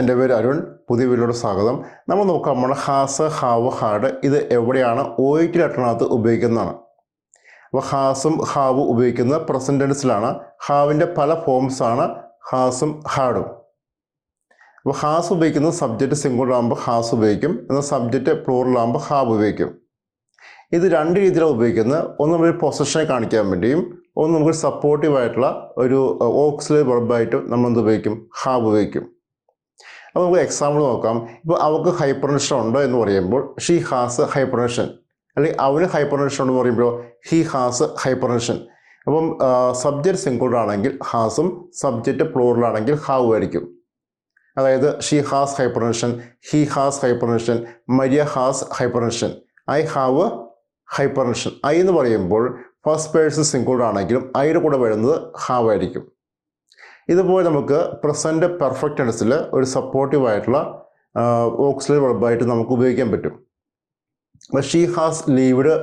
എൻ്റെ പേര് അരുൺ. പുതിയ വീഡിയോയുടെ സ്വാഗതം. നമ്മൾ നോക്കാം നമ്മൾ ഹാസ്, ഹാവ്, ഹാഡ് ഇത് എവിടെയാണ് OET ലെറ്ററിനകത്ത് ഉപയോഗിക്കുന്നതാണ്. അപ്പോൾ ഹാസും ഹാവും ഉപയോഗിക്കുന്നത് പ്രസൻറ്റ് ടെൻസിലാണ്. ഹാവിൻ്റെ പല ഫോംസാണ് ഹാസും ഹാഡും. അപ്പോൾ ഹാസ് ഉപയോഗിക്കുന്നത് സബ്ജക്റ്റ് സിംഗുലർ ആകുമ്പോൾ ഹാസ് ഉപയോഗിക്കും, എന്നാൽ സബ്ജക്റ്റ് പ്ലൂറലാകുമ്പോൾ ഹാവ് ഉപയോഗിക്കും. ഇത് രണ്ട് രീതിയിലാണ് ഉപയോഗിക്കുന്നത്. ഒന്ന് നമ്മൾ പൊസഷനെ കാണിക്കാൻ വേണ്ടിയും ഒന്ന് നമുക്ക് സപ്പോർട്ടീവായിട്ടുള്ള ഒരു ഓക്സിലറി വെർബായിട്ടും നമ്മൾ എന്ത് ഉപയോഗിക്കും, ഹാവ് ഉപയോഗിക്കും. അപ്പോൾ നമുക്ക് എക്സാമ്പിൾ നോക്കാം. ഇപ്പോൾ അവൾക്ക് ഹൈപ്പർടെൻഷൻ ഉണ്ട് എന്ന് പറയുമ്പോൾ ഷീ ഹാസ് ഹൈപ്പർടെൻഷൻ, അല്ലെങ്കിൽ അവന് ഹൈപ്പർടെൻഷൻ എന്ന് പറയുമ്പോൾ ഹി ഹാസ് ഹൈപ്പർടെൻഷൻ. അപ്പം സബ്ജക്റ്റ് സിംഗുലർ ആണെങ്കിൽ ഹാസും സബ്ജക്റ്റ് പ്ലൂറലാണെങ്കിൽ ഹാവ് ആയിരിക്കും. അതായത് she has hypertension, he has hypertension, Maria has hypertension, I have hypertension. I എന്ന് പറയുമ്പോൾ ഫസ്റ്റ് പേഴ്സൺ സിംഗുലർ ആണെങ്കിലും ഐയുടെ കൂടെ വരുന്നത് ഹാവ് ആയിരിക്കും. ഇതുപോലെ നമുക്ക് പ്രസൻറ്റ് പെർഫെക്റ്റ് ടെൻസിൽ ഒരു സപ്പോർട്ടീവായിട്ടുള്ള ഓക്സിലറി വെർബായിട്ട് നമുക്ക് ഉപയോഗിക്കാൻ പറ്റും. She has lived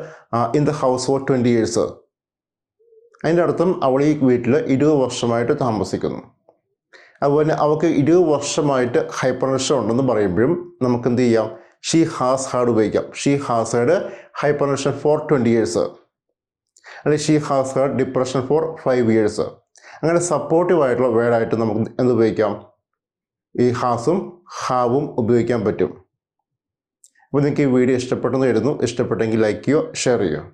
in the house four 20 years. അതിൻ്റെ അർത്ഥം അവൾ ഈ വീട്ടിൽ 20 വർഷമായിട്ട് താമസിക്കുന്നു. അതുപോലെ അവൾക്ക് 20 വർഷമായിട്ട് ഹൈപ്പർടെൻഷൻ ഉണ്ടെന്ന് പറയുമ്പോഴും നമുക്ക് എന്ത് ചെയ്യാം, ഷീ ഹാസ് ഹാഡ് ഉപയോഗിക്കാം. She has had hypertension for 20 years, അല്ലെങ്കിൽ she has had depression for 5 years. അങ്ങനെ സപ്പോർട്ടീവായിട്ടുള്ള വേർഡായിട്ട് നമുക്ക് എന്ത് ഉപയോഗിക്കാം, ഈ ഹാസും ഹാവും ഉപയോഗിക്കാൻ പറ്റും. അപ്പോൾ നിങ്ങൾക്ക് ഈ വീഡിയോ ഇഷ്ടപ്പെട്ടെന്ന് കരുതുന്നു. ഇഷ്ടപ്പെട്ടെങ്കിൽ ലൈക്ക് ചെയ്യുക, ഷെയർ ചെയ്യുക.